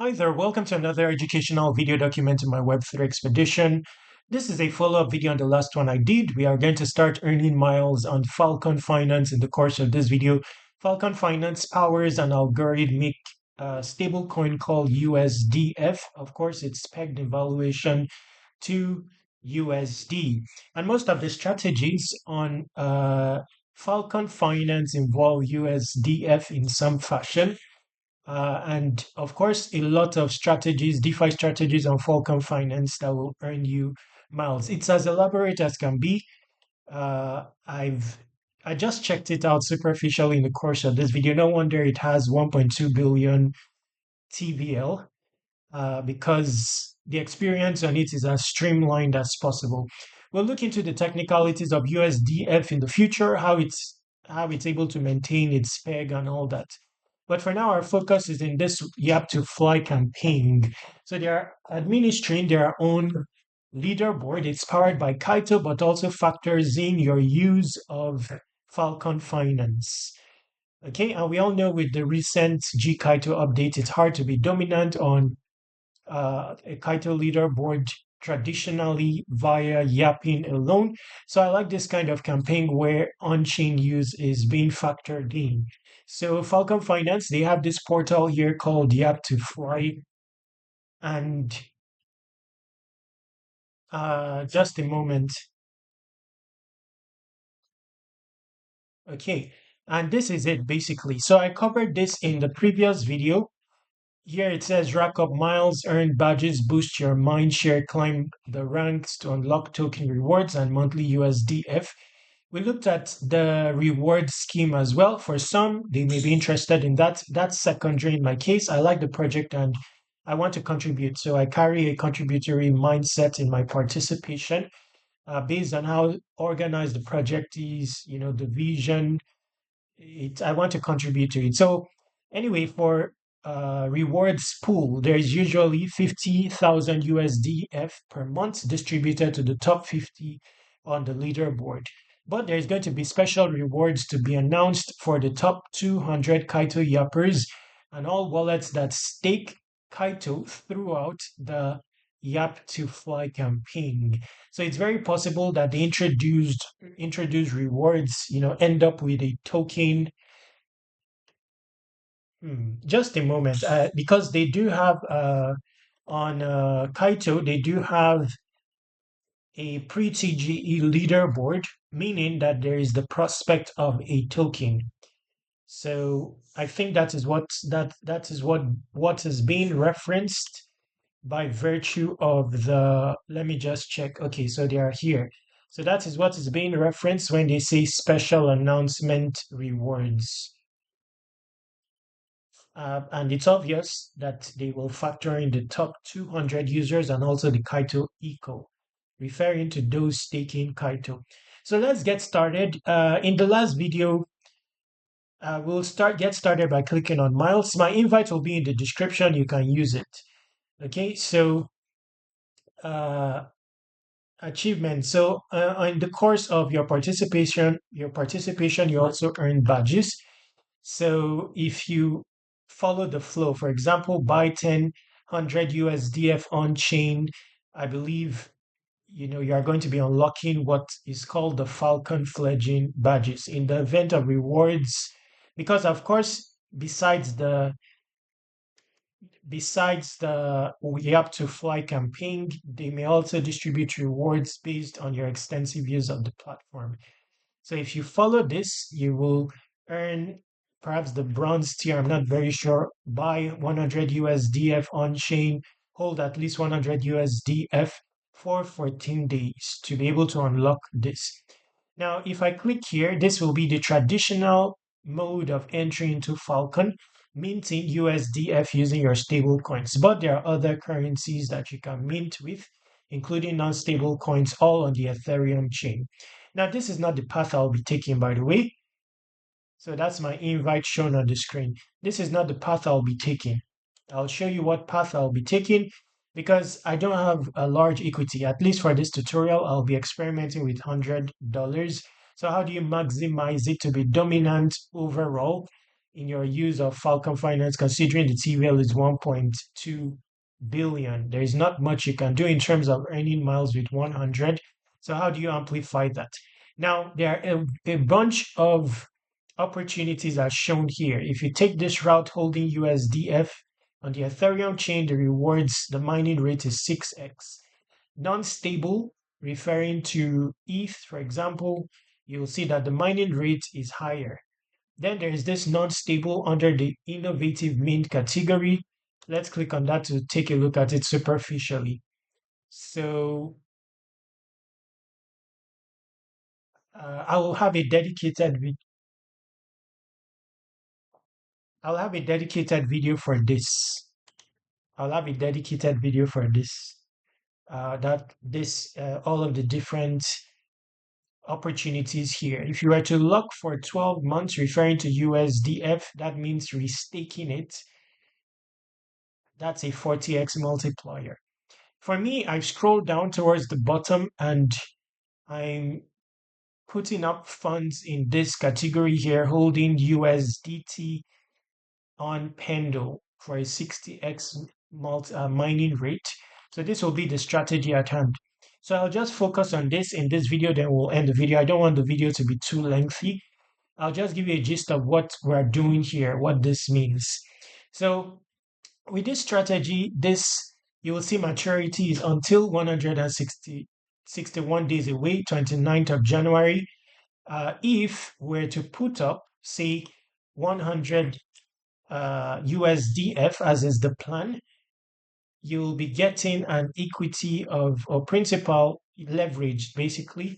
Hi there, welcome to another educational video document in my Web3 expedition. This is a follow-up video on the last one I did. We are going to start earning miles on Falcon Finance in the course of this video. Falcon Finance powers an algorithmic stablecoin called USDF. Of course, it's pegged in valuation to USD. And most of the strategies on Falcon Finance involve USDF in some fashion. And of course, a lot of strategies, DeFi strategies on Falcon Finance that will earn you miles. It's as elaborate as can be. I just checked it out superficially in the course of this video. No wonder it has 1.2 billion TVL because the experience on it is as streamlined as possible. We'll look into the technicalities of USDF in the future, how it's able to maintain its peg and all that. But for now, our focus is in this Yap2FLY campaign. So they are administering their own leaderboard. It's powered by Kaito, but also factors in your use of Falcon Finance. Okay, and we all know with the recent G Kaito update, it's hard to be dominant on a Kaito leaderboard traditionally via yapping alone. So I like this kind of campaign where on-chain use is being factored in. So Falcon Finance, they have this portal here called Yap2FLY. And just a moment. Okay, and this is it basically. So I covered this in the previous video. Here it says rack up miles, earn badges, boost your mind share, climb the ranks to unlock token rewards and monthly USDF. We looked at the reward scheme as well. For some, they may be interested in that. That's secondary in my case. I like the project and I want to contribute. So I carry a contributory mindset in my participation based on how organized the project is, the vision. I want to contribute to it. So anyway, for rewards pool, there is usually 50,000 USDF per month distributed to the top 50 on the leaderboard. But there's going to be special rewards to be announced for the top 200 Kaito yappers and all wallets that stake Kaito throughout the Yap2FLY campaign. So it's very possible that the introduced rewards, end up with a token. Just a moment, because they do have on Kaito, they do have a pre-TGE leaderboard, meaning that there is the prospect of a token. So I think that is what is being referenced by virtue of the. Let me just check. Okay, so they are here. So that is what is being referenced when they say special announcement rewards. And it's obvious that they will factor in the top 200 users and also the Kaito eco, referring to those staking Kaito. So let's get started. In the last video, we'll get started by clicking on miles. My invite will be in the description. You can use it. Okay, so achievements. So in the course of your participation, you also earn badges. So if you follow the flow, for example, buy 100 USDF on chain, I believe you are going to be unlocking what is called the Falcon fledging badges in the event of rewards, because of course, besides the Yap2FLY campaign, they may also distribute rewards based on your extensive use of the platform. So if you follow this, you will earn perhaps the bronze tier. I'm not very sure. Buy 100 USDF on chain, hold at least 100 USDF for 14 days to be able to unlock this. Now, if I click here, this will be the traditional mode of entry into Falcon, minting USDF using your stable coins. But there are other currencies that you can mint with, including non-stable coins, all on the Ethereum chain. Now, this is not the path I'll be taking, by the way. So that's my invite shown on the screen. This is not the path I'll be taking. I'll show you what path I'll be taking because I don't have a large equity. At least for this tutorial, I'll be experimenting with $100. So how do you maximize it to be dominant overall in your use of Falcon Finance, considering the TVL is 1.2 billion. There is not much you can do in terms of earning miles with 100. So how do you amplify that? Now, there are a bunch of opportunities are shown here. If you take this route holding USDF on the Ethereum chain, the rewards, the mining rate is 6x. Non-stable, referring to ETH, for example, you'll see that the mining rate is higher. Then there is this non-stable under the innovative mint category. Let's click on that to take a look at it superficially. So I will have a dedicated I'll have a dedicated video for this. I'll have a dedicated video for this. All of the different opportunities here. If you were to lock for 12 months, referring to USDF, that means restaking it. That's a 40x multiplier. For me, I've scrolled down towards the bottom and I'm putting up funds in this category here, holding USDT on Pendle for a 60x mining rate. So this will be the strategy at hand. So I'll just focus on this in this video, then we'll end the video. I don't want the video to be too lengthy. I'll just give you a gist of what we're doing here, what this means. So with this strategy, you will see maturity is until 161 days away, 29th of January. If we're to put up, say, 100 USDF, as is the plan, you'll be getting an equity of or principal leverage basically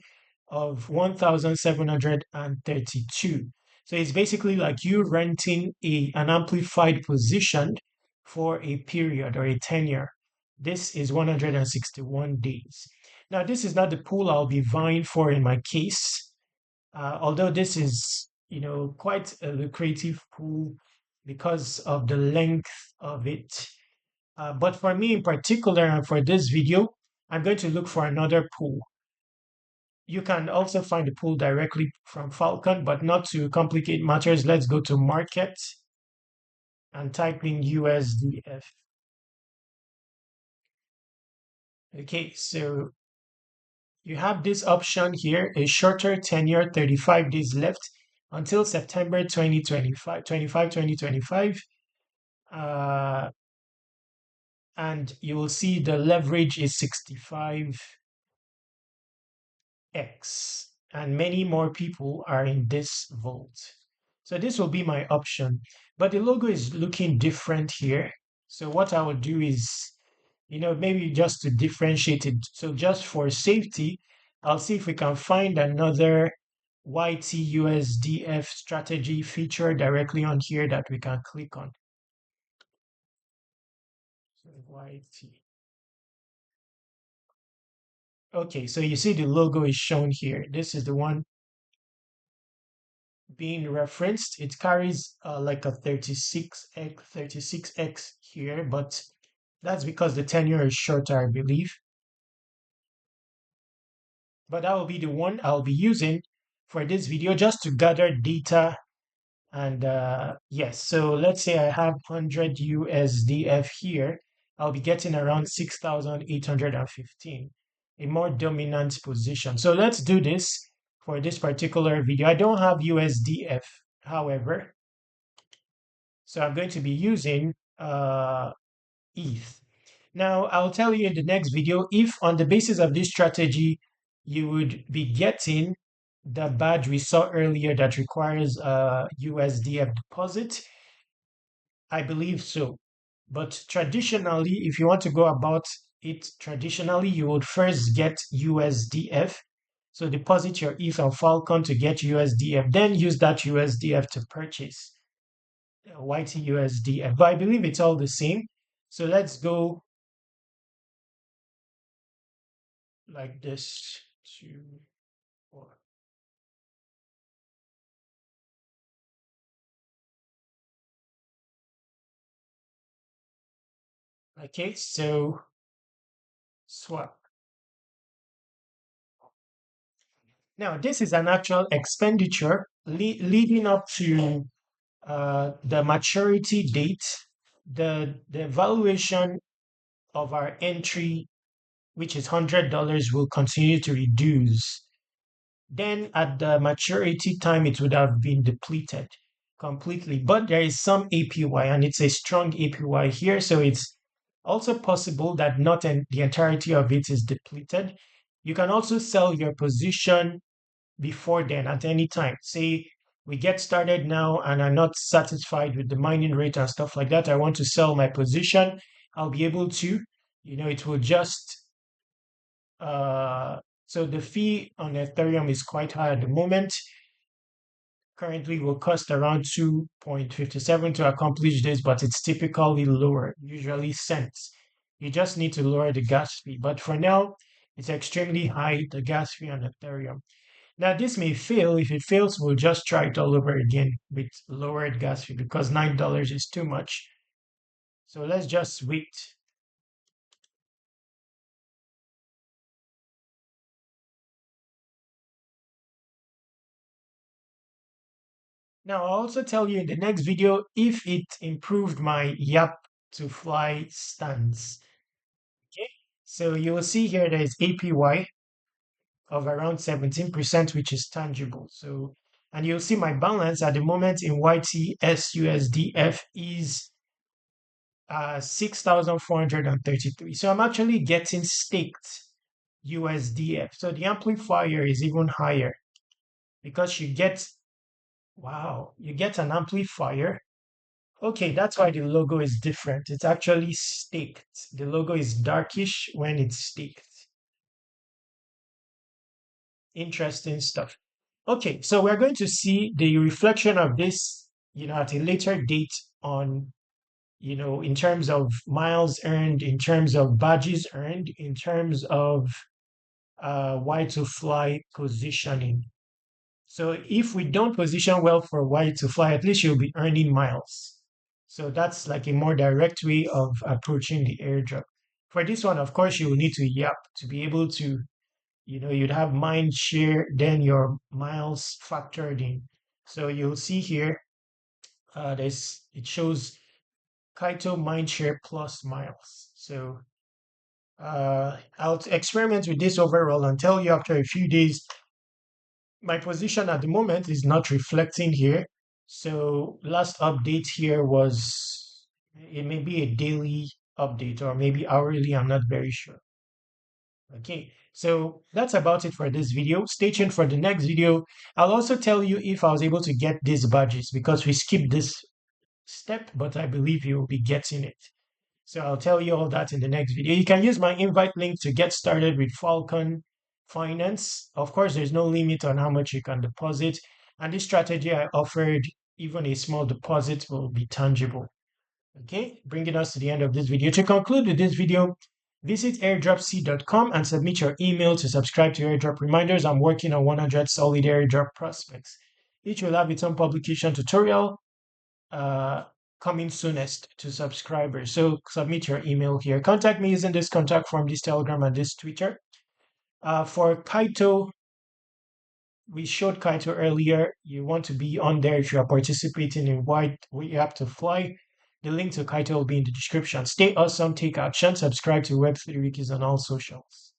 of 1,732. So it's basically like you renting an amplified position for a period or a tenure. This is 161 days. Now, this is not the pool I'll be vying for in my case, although this is, quite a lucrative pool because of the length of it. But for me in particular, and for this video, I'm going to look for another pool. You can also find the pool directly from Falcon, but not to complicate matters, let's go to market and type in USDF. Okay, so you have this option here, a shorter tenure, 35 days left until September 2025. And you will see the leverage is 65x, and many more people are in this vault. So this will be my option, but the logo is looking different here. So what I will do is, maybe just to differentiate it. So just for safety, I'll see if we can find another YTUSDF strategy feature directly on here that we can click on. So YT. Okay, so you see the logo is shown here. This is the one being referenced. It carries like a 36x here, but that's because the tenure is shorter, I believe. But that will be the one I'll be using for this video just to gather data. And yes, so let's say I have 100 USDF here. I'll be getting around 6,815, a more dominant position. So let's do this for this particular video. I don't have USDF, however, so I'm going to be using ETH. Now, I'll tell you in the next video if on the basis of this strategy, you would be getting the badge we saw earlier that requires a USDF deposit. I believe so. But traditionally, if you want to go about it traditionally, you would first get USDF. So deposit your ETH on Falcon to get USDF, then use that USDF to purchase YTUSDF. But I believe it's all the same. So let's go like this, 2, 4. Okay, so swap. Now, this is an actual expenditure leading up to the maturity date, the valuation of our entry, which is $100, will continue to reduce. Then at the maturity time, it would have been depleted completely. But there is some APY, and it's a strong APY here. So it's also possible that not the entirety of it is depleted. You can also sell your position before then at any time. Say we get started now and I'm not satisfied with the mining rate and stuff like that. I want to sell my position. I'll be able to, it will just so the fee on Ethereum is quite high at the moment. Currently will cost around 2.57 to accomplish this, but it's typically lower, usually cents. You just need to lower the gas fee. But for now, it's extremely high, the gas fee on Ethereum. Now, this may fail. If it fails, we'll just try it all over again with lowered gas fee because $9 is too much. So let's just wait. Now, I'll also tell you in the next video if it improved my Yap2FLY stance. Okay. So you will see here there is APY of around 17%, which is tangible. So, and you'll see my balance at the moment in YTSUSDF is 6,433. So I'm actually getting staked USDF. So the amplifier is even higher because you get, wow, you get an amplifier. Okay, that's why the logo is different. It's actually staked. The logo is darkish when it's staked. Interesting stuff. Okay, so we're going to see the reflection of this, at a later date on, in terms of miles earned, in terms of badges earned, in terms of Y2FLY positioning. So if we don't position well for Y2FLY, at least you'll be earning miles. So that's like a more direct way of approaching the airdrop. For this one, of course, you will need to Yap to be able to, you'd have mind share, then your miles factored in. So you'll see here, it shows Kaito Mindshare plus miles. So I'll experiment with this overall and tell you after a few days. My position at the moment is not reflecting here. So last update here was, it may be a daily update or maybe hourly, I'm not very sure. Okay, so that's about it for this video. Stay tuned for the next video. I'll also tell you if I was able to get these badges because we skipped this step, but I believe you'll be getting it. So I'll tell you all that in the next video. You can use my invite link to get started with Falcon Finance. Of course, there's no limit on how much you can deposit. And this strategy I offered, even a small deposit will be tangible. Okay, bringing us to the end of this video. To conclude with this video, visit airdropc.com and submit your email to subscribe to airdrop reminders. I'm working on 100 solid airdrop prospects. Each will have its own publication tutorial coming soonest to subscribers. So submit your email here. Contact me using this contact form, this Telegram, and this Twitter. For Kaito, we showed Kaito earlier. You want to be on there if you are participating in Yap2FLY. The link to Kaito will be in the description. Stay awesome, take action, subscribe to Web3 Wikis on all socials.